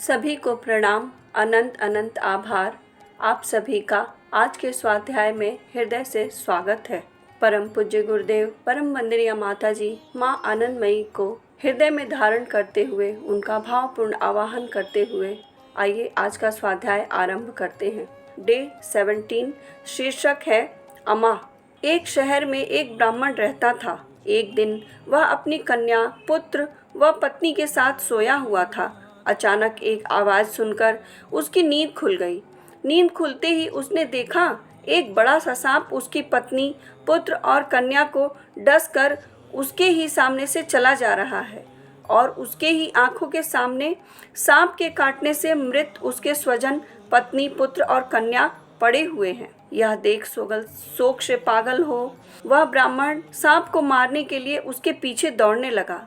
सभी को प्रणाम, अनंत अनंत आभार। आप सभी का आज के स्वाध्याय में हृदय से स्वागत है। परम पूज्य गुरुदेव परम वंदनीय माता जी माँ आनंदमयी को हृदय में धारण करते हुए उनका भावपूर्ण आवाहन करते हुए आइए आज का स्वाध्याय आरंभ करते हैं। डे 17 शीर्षक है अमा। एक शहर में एक ब्राह्मण रहता था। एक दिन वह अपनी कन्या, पुत्र व पत्नी के साथ सोया हुआ था। अचानक एक आवाज़ सुनकर उसकी नींद खुल गई। नींद खुलते ही उसने देखा एक बड़ा सा सांप उसकी पत्नी, पुत्र और कन्या को डस कर उसके ही सामने से चला जा रहा है और उसके ही आंखों के सामने सांप के काटने से मृत उसके स्वजन, पत्नी, पुत्र और कन्या पड़े हुए हैं। यह देख शोक से पागल हो वह ब्राह्मण सांप को मारने के लिए उसके पीछे दौड़ने लगा।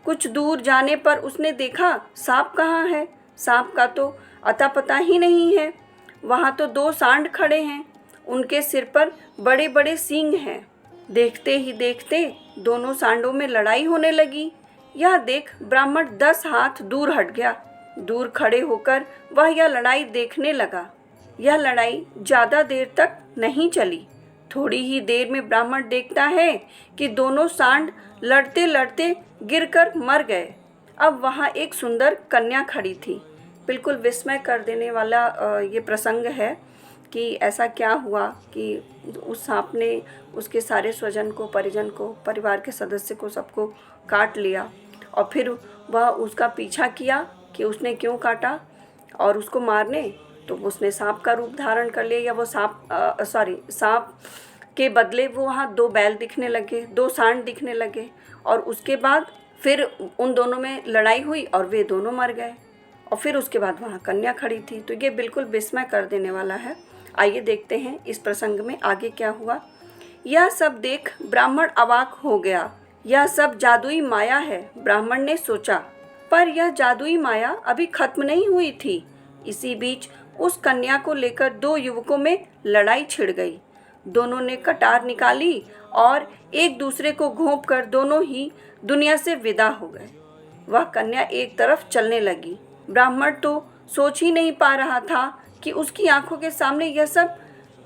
कुछ दूर जाने पर उसने देखा सांप कहाँ है। सांप का तो अता पता ही नहीं है। वहाँ तो दो सांड खड़े हैं, उनके सिर पर बड़े बड़े सींग हैं। देखते ही देखते दोनों सांडों में लड़ाई होने लगी। यह देख ब्राह्मण 10 हाथ दूर हट गया। दूर खड़े होकर वह यह लड़ाई देखने लगा। यह लड़ाई ज़्यादा देर तक नहीं चली। थोड़ी ही देर में ब्राह्मण देखता है कि दोनों सांड लड़ते लड़ते गिरकर मर गए। अब वहाँ एक सुंदर कन्या खड़ी थी। बिल्कुल विस्मय कर देने वाला ये प्रसंग है कि ऐसा क्या हुआ कि उस सांप ने उसके सारे स्वजन को, परिजन को, परिवार के सदस्य को, सबको काट लिया और फिर वह उसका पीछा किया कि उसने क्यों काटा और उसको मारने तो उसने सांप का रूप धारण कर लिया। या वो सांप के बदले वो वहाँ 2 बैल दिखने लगे, 2 सांड दिखने लगे और उसके बाद फिर उन दोनों में लड़ाई हुई और वे दोनों मर गए। और फिर उसके बाद वहाँ कन्या खड़ी थी। तो ये बिल्कुल विस्मय कर देने वाला है। आइए देखते हैं इस प्रसंग में आगे क्या हुआ। यह सब देख ब्राह्मण अवाक हो गया। यह सब जादुई माया है, ब्राह्मण ने सोचा। पर यह जादुई माया अभी खत्म नहीं हुई थी। इसी बीच उस कन्या को लेकर 2 युवकों में लड़ाई छिड़ गई। दोनों ने कटार निकाली और एक दूसरे को घोंप कर दोनों ही दुनिया से विदा हो गए। वह कन्या एक तरफ चलने लगी। ब्राह्मण तो सोच ही नहीं पा रहा था कि उसकी आंखों के सामने यह सब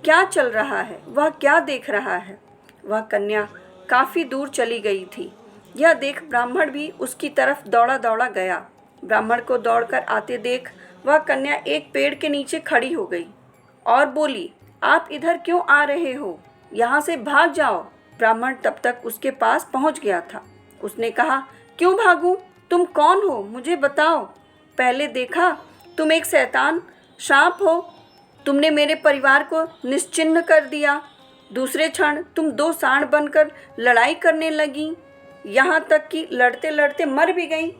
क्या चल रहा है, वह क्या देख रहा है। वह कन्या काफ़ी दूर चली गई थी। यह देख ब्राह्मण भी उसकी तरफ दौड़ा दौड़ा गया। ब्राह्मण को दौड़कर आते देख वह कन्या एक पेड़ के नीचे खड़ी हो गई और बोली, आप इधर क्यों आ रहे हो? यहाँ से भाग जाओ। ब्राह्मण तब तक उसके पास पहुँच गया था। उसने कहा, क्यों भागूं? तुम कौन हो? मुझे बताओ। पहले देखा तुम एक शैतान सांप हो। तुमने मेरे परिवार को निश्चिह्न कर दिया। दूसरे क्षण तुम 2 सांड बनकर लड़ाई करने लगी, यहाँ तक कि लड़ते लड़ते मर भी गई।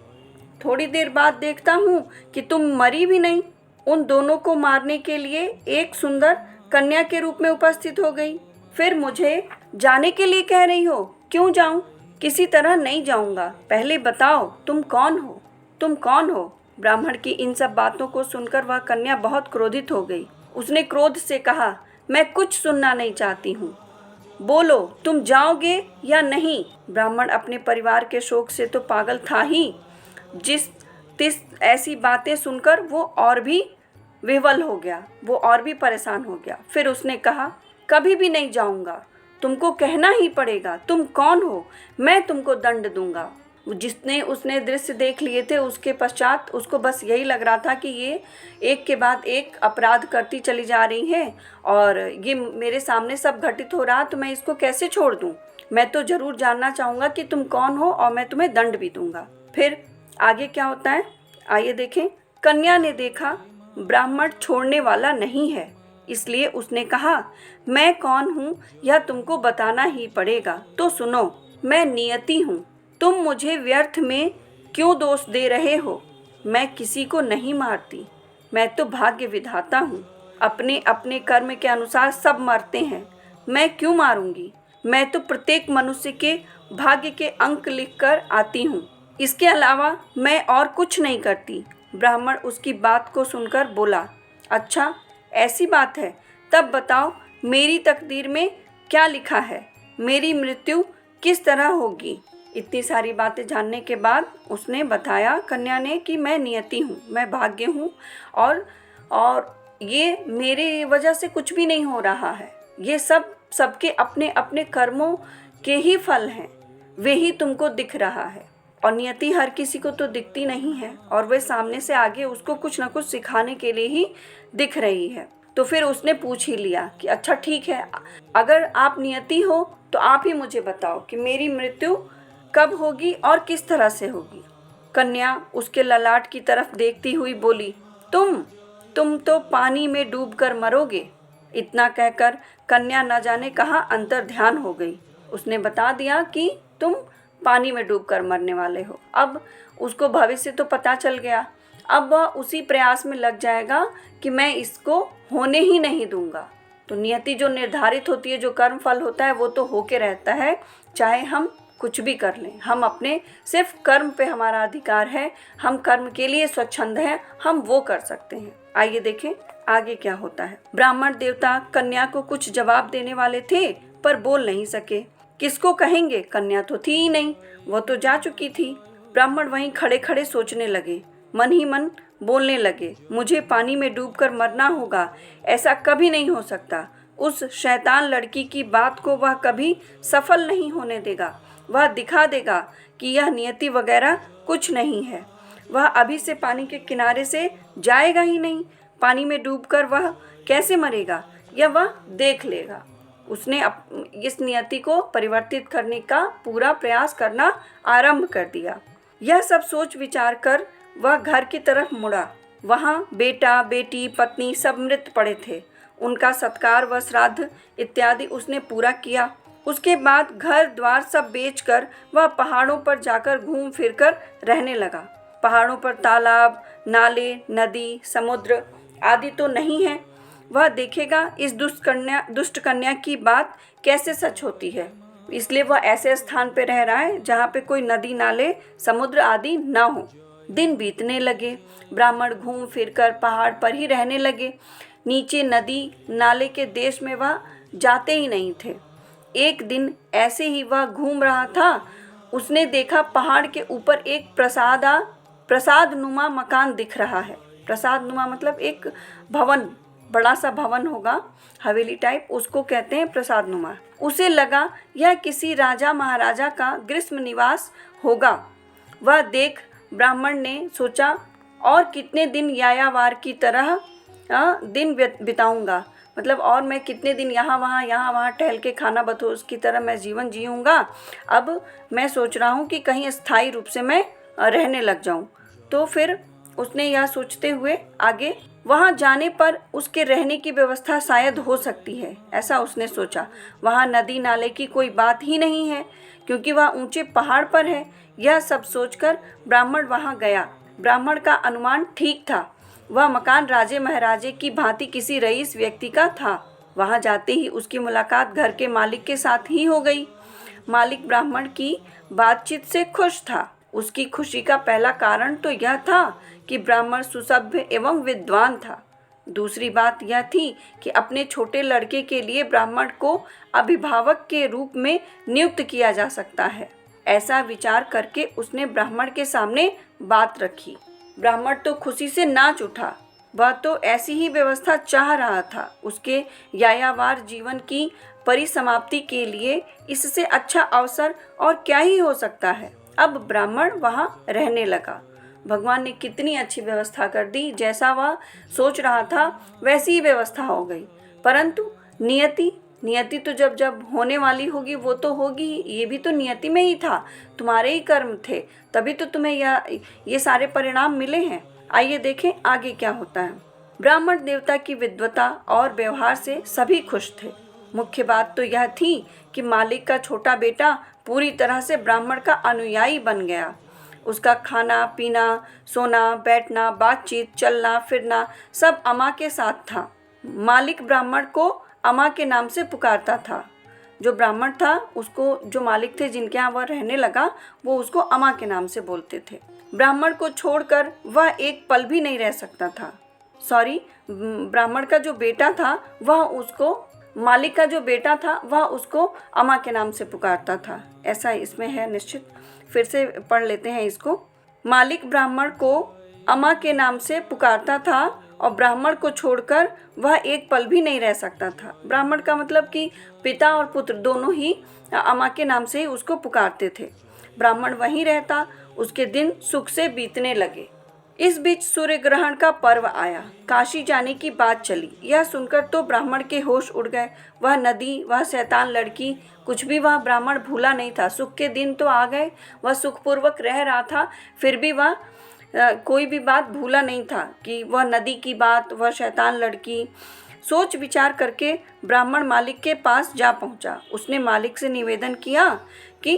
थोड़ी देर बाद देखता हूँ कि तुम मरी भी नहीं, उन दोनों को मारने के लिए एक सुंदर कन्या के रूप में उपस्थित हो गई। फिर मुझे जाने के लिए कह रही हो। क्यों जाऊँ? किसी तरह नहीं जाऊँगा। पहले बताओ तुम कौन हो? तुम कौन हो? ब्राह्मण की इन सब बातों को सुनकर वह कन्या बहुत क्रोधित हो गई। उसने क्रोध से कहा, मैं कुछ सुनना नहीं चाहती हूँ। बोलो, तुम जाओगे या नहीं? ब्राह्मण अपने परिवार के शोक से तो पागल था ही। ऐसी बातें सुनकर वो और भी विह्वल हो गया, वो और भी परेशान हो गया। फिर उसने कहा, कभी भी नहीं जाऊंगा। तुमको कहना ही पड़ेगा तुम कौन हो, मैं तुमको दंड दूंगा। उसने दृश्य देख लिए थे, उसके पश्चात उसको बस यही लग रहा था कि ये एक के बाद एक अपराध करती चली जा रही है और ये मेरे सामने सब घटित हो रहा, तो मैं इसको कैसे छोड़ दूं? मैं तो ज़रूर जानना चाहूँगा कि तुम कौन हो और मैं तुम्हें दंड भी दूंगा। फिर आगे क्या होता है आइए देखें। कन्या ने देखा ब्राह्मण छोड़ने वाला नहीं है, इसलिए उसने कहा, मैं कौन हूँ यह तुमको बताना ही पड़ेगा। तो सुनो, मैं नियति हूँ। तुम मुझे व्यर्थ में क्यों दोष दे रहे हो? मैं किसी को नहीं मारती, मैं तो भाग्य विधाता हूँ। अपने अपने कर्म के अनुसार सब मरते हैं, मैं क्यों मारूंगी? मैं तो प्रत्येक मनुष्य के भाग्य के अंक लिख कर आती हूँ, इसके अलावा मैं और कुछ नहीं करती। ब्राह्मण उसकी बात को सुनकर बोला, अच्छा ऐसी बात है, तब बताओ मेरी तकदीर में क्या लिखा है? मेरी मृत्यु किस तरह होगी? इतनी सारी बातें जानने के बाद उसने बताया कन्या ने कि मैं नियति हूँ, मैं भाग्य हूँ, और ये मेरे वजह से कुछ भी नहीं हो रहा है। ये सब सबके अपने अपने कर्मों के ही फल हैं, वे ही तुमको दिख रहा है। और नियति हर किसी को तो दिखती नहीं है, और वे सामने से आगे उसको कुछ ना कुछ सिखाने के लिए ही दिख रही है। तो फिर उसने पूछ ही लिया कि अच्छा ठीक है, अगर आप नियति हो तो आप ही मुझे बताओ कि मेरी मृत्यु कब होगी और किस तरह से होगी। कन्या उसके ललाट की तरफ देखती हुई बोली, तुम तो पानी में डूबकर मरोगे। इतना कहकर कन्या न जाने कहाँ अंतर्ध्यान हो गई। उसने बता दिया कि तुम पानी में डूबकर मरने वाले हो। अब उसको भविष्य तो पता चल गया। अब वह उसी प्रयास में लग जाएगा कि मैं इसको होने ही नहीं दूंगा। तो नियति जो निर्धारित होती है, जो कर्म फल होता है, वो तो होके रहता है, चाहे हम कुछ भी कर लें। हम अपने सिर्फ कर्म पे हमारा अधिकार है, हम कर्म के लिए स्वच्छंद हैं, हम वो कर सकते हैं। आइए देखें आगे क्या होता है। ब्राह्मण देवता कन्या को कुछ जवाब देने वाले थे पर बोल नहीं सके। किसको कहेंगे, कन्या तो थी ही नहीं, वो तो जा चुकी थी। ब्राह्मण वहीं खड़े खड़े सोचने लगे, मन ही मन बोलने लगे, मुझे पानी में डूबकर मरना होगा, ऐसा कभी नहीं हो सकता। उस शैतान लड़की की बात को वह कभी सफल नहीं होने देगा। वह दिखा देगा कि यह नियति वगैरह कुछ नहीं है। वह अभी से पानी के किनारे से जाएगा ही नहीं। पानी में डूबकर वह कैसे मरेगा, यह वह देख लेगा। उसने इस नियति को परिवर्तित करने का पूरा प्रयास करना आरंभ कर दिया। यह सब सोच विचार कर वह घर की तरफ मुड़ा। वहाँ बेटा, बेटी, पत्नी सब मृत पड़े थे। उनका सत्कार व श्राद्ध इत्यादि उसने पूरा किया। उसके बाद घर द्वार सब बेचकर वह पहाड़ों पर जाकर घूम फिरकर रहने लगा। पहाड़ों पर तालाब, नाले, नदी, समुद्र आदि तो नहीं है। वह देखेगा इस दुष्ट कन्या की बात कैसे सच होती है। इसलिए वह ऐसे स्थान पर रह रहा है जहाँ पे कोई नदी, नाले, समुद्र आदि ना हो। दिन बीतने लगे। ब्राह्मण घूम फिरकर पहाड़ पर ही रहने लगे। नीचे नदी, नाले के देश में वह जाते ही नहीं थे। एक दिन ऐसे ही वह घूम रहा था, उसने देखा पहाड़ के ऊपर एक प्रसाद नुमा मकान दिख रहा है। प्रसाद नुमा मतलब एक भवन, बड़ा सा भवन होगा, हवेली टाइप, उसको कहते हैं प्रसाद नुमा। उसे लगा यह किसी राजा महाराजा का ग्रीष्म निवास होगा। वह देख ब्राह्मण ने सोचा, और कितने दिन यायावार की तरह दिन बिताऊंगा, मतलब और मैं कितने दिन यहाँ वहाँ टहल के खाना बदोश की तरह मैं जीवन जीऊँगा। अब मैं सोच रहा हूँ कि कहीं स्थायी रूप से मैं रहने लग जाऊँ। तो फिर उसने यह सोचते हुए आगे वहाँ जाने पर उसके रहने की व्यवस्था शायद हो सकती है, ऐसा उसने सोचा। वहाँ नदी नाले की कोई बात ही नहीं है क्योंकि वह ऊंचे पहाड़ पर है। यह सब सोचकर ब्राह्मण वहाँ गया। ब्राह्मण का अनुमान ठीक था। वह मकान राजे महाराजे की भांति किसी रईस व्यक्ति का था। वहाँ जाते ही उसकी मुलाकात घर के मालिक के साथ ही हो गई। मालिक ब्राह्मण की बातचीत से खुश था। उसकी खुशी का पहला कारण तो यह था कि ब्राह्मण सुसभ्य एवं विद्वान था। दूसरी बात यह थी कि अपने छोटे लड़के के लिए ब्राह्मण को अभिभावक के रूप में नियुक्त किया जा सकता है। ऐसा विचार करके उसने ब्राह्मण के सामने बात रखी। ब्राह्मण तो खुशी से नाच उठा। वह तो ऐसी ही व्यवस्था चाह रहा था। उसके यायावार जीवन की परिसमाप्ति के लिए इससे अच्छा अवसर और क्या ही हो सकता है। अब ब्राह्मण वहाँ रहने लगा। भगवान ने कितनी अच्छी व्यवस्था कर दी, जैसा वह सोच रहा था वैसी ही व्यवस्था हो गई। परंतु नियति तो जब होने वाली होगी वो तो होगी ही। ये भी तो नियति में ही था, तुम्हारे ही कर्म थे, तभी तो तुम्हें ये सारे परिणाम मिले हैं। आइए देखें आगे क्या होता है। ब्राह्मण देवता की विद्वता और व्यवहार से सभी खुश थे। मुख्य बात तो यह थी कि मालिक का छोटा बेटा पूरी तरह से ब्राह्मण का अनुयायी बन गया। उसका खाना पीना, सोना, बैठना, बातचीत, चलना फिरना सब अम्मा के साथ था। मालिक ब्राह्मण को अम्मा के नाम से पुकारता था। जो ब्राह्मण था उसको, जो मालिक थे जिनके यहाँ वह रहने लगा, वो उसको अम्मा के नाम से बोलते थे। ब्राह्मण को छोड़कर वह एक पल भी नहीं रह सकता था। ब्राह्मण का जो बेटा था वह उसको मालिक का जो बेटा था वह उसको अम्मा के नाम से पुकारता था। ऐसा इसमें है निश्चित। फिर से पढ़ लेते हैं इसको। मालिक ब्राह्मण को अम्मा के नाम से पुकारता था और ब्राह्मण को छोड़कर वह एक पल भी नहीं रह सकता था। ब्राह्मण का मतलब कि पिता और पुत्र दोनों ही अम्मा के नाम से ही उसको पुकारते थे। ब्राह्मण वहीं रहता, उसके दिन सुख से बीतने लगे। इस बीच सूर्य ग्रहण का पर्व आया। काशी जाने की बात चली। यह सुनकर तो ब्राह्मण के होश उड़ गए। वह नदी, वह शैतान लड़की, कुछ भी वह ब्राह्मण भूला नहीं था। सुख के दिन तो आ गए, वह सुखपूर्वक रह रहा था, फिर भी वह कोई भी बात भूला नहीं था कि वह नदी की बात, वह शैतान लड़की। सोच विचार करके ब्राह्मण मालिक के पास जा पहुंचा। उसने मालिक से निवेदन किया कि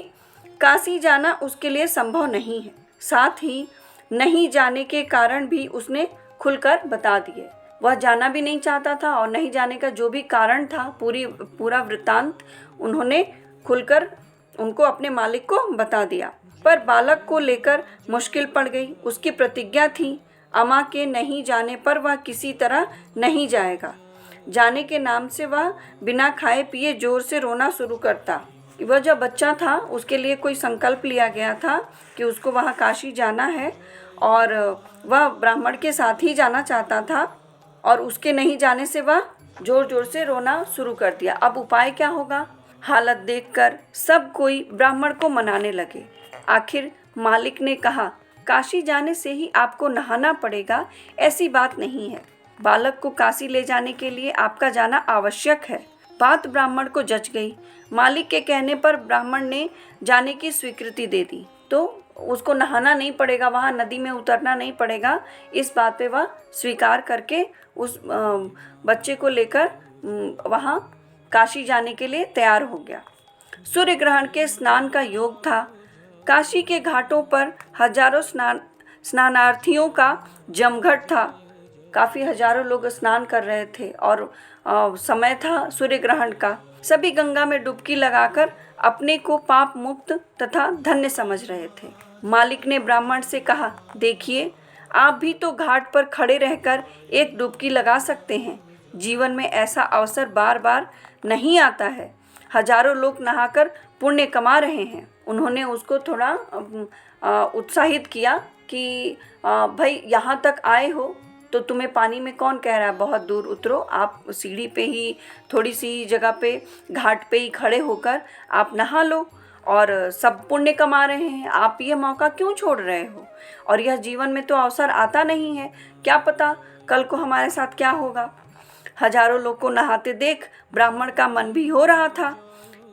काशी जाना उसके लिए संभव नहीं है। साथ ही नहीं जाने के कारण भी उसने खुलकर बता दिए। वह जाना भी नहीं चाहता था और नहीं जाने का जो भी कारण था, पूरा वृत्तांत उन्होंने खुलकर उनको अपने मालिक को बता दिया। पर बालक को लेकर मुश्किल पड़ गई। उसकी प्रतिज्ञा थी, अम्मा के नहीं जाने पर वह किसी तरह नहीं जाएगा। जाने के नाम से वह बिना खाए पिए जोर से रोना शुरू करता। वह जब बच्चा था उसके लिए कोई संकल्प लिया गया था कि उसको वहाँ काशी जाना है और वह ब्राह्मण के साथ ही जाना चाहता था और उसके नहीं जाने से वह जोर जोर से रोना शुरू कर दिया। अब उपाय क्या होगा? हालत देखकर सब कोई ब्राह्मण को मनाने लगे। आखिर मालिक ने कहा, काशी जाने से ही आपको नहाना पड़ेगा, ऐसी बात नहीं है। बालक को काशी ले जाने के लिए आपका जाना आवश्यक है। बात ब्राह्मण को जच गई। मालिक के कहने पर ब्राह्मण ने जाने की स्वीकृति दे दी। तो उसको नहाना नहीं पड़ेगा, वहाँ नदी में उतरना नहीं पड़ेगा। इस बात पे वह स्वीकार करके उस बच्चे को लेकर वहाँ काशी जाने के लिए तैयार हो गया। सूर्य ग्रहण के स्नान का योग था। काशी के घाटों पर हजारों स्नानार्थियों का जमघट था। काफ़ी हजारों लोग स्नान कर रहे थे और समय था सूर्य ग्रहण का। सभी गंगा में डुबकी लगाकर अपने को पाप मुक्त तथा धन्य समझ रहे थे। मालिक ने ब्राह्मण से कहा, देखिए, आप भी तो घाट पर खड़े रहकर एक डुबकी लगा सकते हैं। जीवन में ऐसा अवसर बार बार नहीं आता है। हजारों लोग नहाकर पुण्य कमा रहे हैं। उन्होंने उसको थोड़ा उत्साहित किया कि भाई, यहाँ तक आए हो तो तुम्हें पानी में कौन कह रहा है बहुत दूर उतरो। आप सीढ़ी पे ही, थोड़ी सी जगह पे, घाट पे ही खड़े होकर आप नहा लो और सब पुण्य कमा रहे हैं। आप ये मौका क्यों छोड़ रहे हो? और यह जीवन में तो अवसर आता नहीं है, क्या पता कल को हमारे साथ क्या होगा। हजारों लोग को नहाते देख ब्राह्मण का मन भी हो रहा था,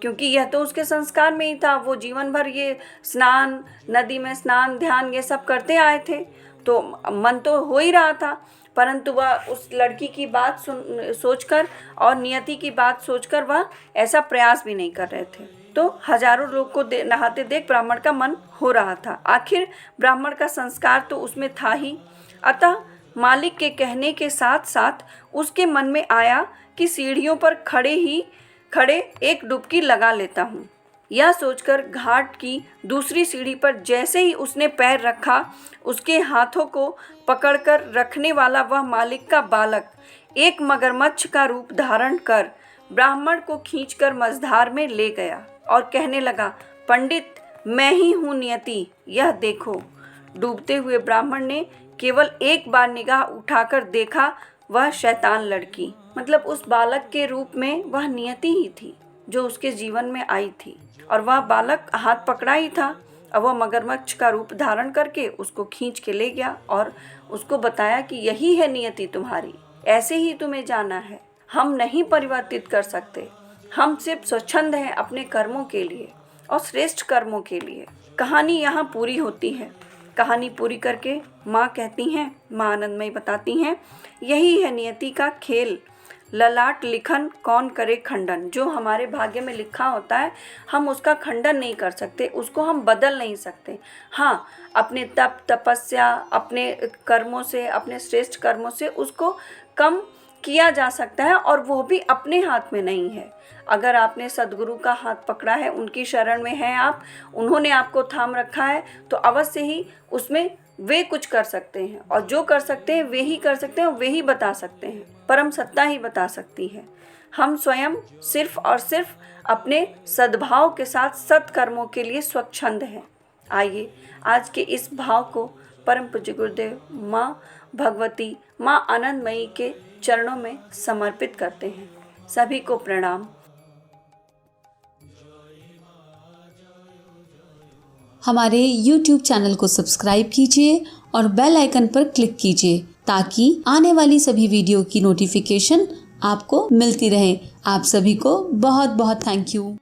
क्योंकि यह तो उसके संस्कार में ही था। वो जीवन भर ये स्नान, नदी में स्नान, ध्यान, ये सब करते आए थे, तो मन तो हो ही रहा था। परंतु वह उस लड़की की बात सोचकर और नियति की बात सोचकर वह ऐसा प्रयास भी नहीं कर रहे थे। तो हजारों लोग को नहाते देख ब्राह्मण का मन हो रहा था। आखिर ब्राह्मण का संस्कार तो उसमें था ही। अतः मालिक के कहने के साथ साथ उसके मन में आया कि सीढ़ियों पर खड़े एक डुबकी लगा लेता हूँ। यह सोचकर घाट की दूसरी सीढ़ी पर जैसे ही उसने पैर रखा, उसके हाथों को पकड़कर रखने वाला वह मालिक का बालक एक मगरमच्छ का रूप धारण कर ब्राह्मण को खींचकर मझधार में ले गया और कहने लगा, पंडित, मैं ही हूँ नियति, यह देखो। डूबते हुए ब्राह्मण ने केवल एक बार निगाह उठाकर देखा, वह शैतान लड़की, मतलब उस बालक के रूप में वह नियति ही थी जो उसके जीवन में आई थी। और वह बालक हाथ पकड़ा ही था। अब वह मगरमच्छ का रूप धारण करके उसको खींच के ले गया और उसको बताया कि यही है नियति तुम्हारी, ऐसे ही तुम्हें जाना है। हम नहीं परिवर्तित कर सकते, हम सिर्फ स्वच्छंद हैं अपने कर्मों के लिए और श्रेष्ठ कर्मों के लिए। कहानी यहाँ पूरी होती है। कहानी पूरी करके माँ कहती हैं, माँ आनंदमयी बताती हैं, यही है नियति का खेल, ललाट लिखन कौन करे खंडन। जो हमारे भाग्य में लिखा होता है हम उसका खंडन नहीं कर सकते, उसको हम बदल नहीं सकते। हाँ, अपने तप तपस्या, अपने कर्मों से, अपने श्रेष्ठ कर्मों से उसको कम किया जा सकता है, और वो भी अपने हाथ में नहीं है। अगर आपने सद्गुरु का हाथ पकड़ा है, उनकी शरण में हैं आप, उन्होंने आपको थाम रखा है, तो अवश्य ही उसमें वे कुछ कर सकते हैं, और जो कर सकते हैं वे ही कर सकते हैं, और वे ही बता सकते हैं। परम सत्ता ही बता सकती है। हम स्वयं सिर्फ और सिर्फ अपने सद्भाव के साथ सत्कर्मों के लिए स्वच्छंद हैं। आइए आज के इस भाव को परम पूज्य गुरुदेव माँ भगवती, माँ आनंदमयी के चरणों में समर्पित करते हैं। सभी को प्रणाम। हमारे YouTube चैनल को सब्सक्राइब कीजिए और बेल आइकन पर क्लिक कीजिए ताकि आने वाली सभी वीडियो की नोटिफिकेशन आपको मिलती रहे। आप सभी को बहुत बहुत थैंक यू।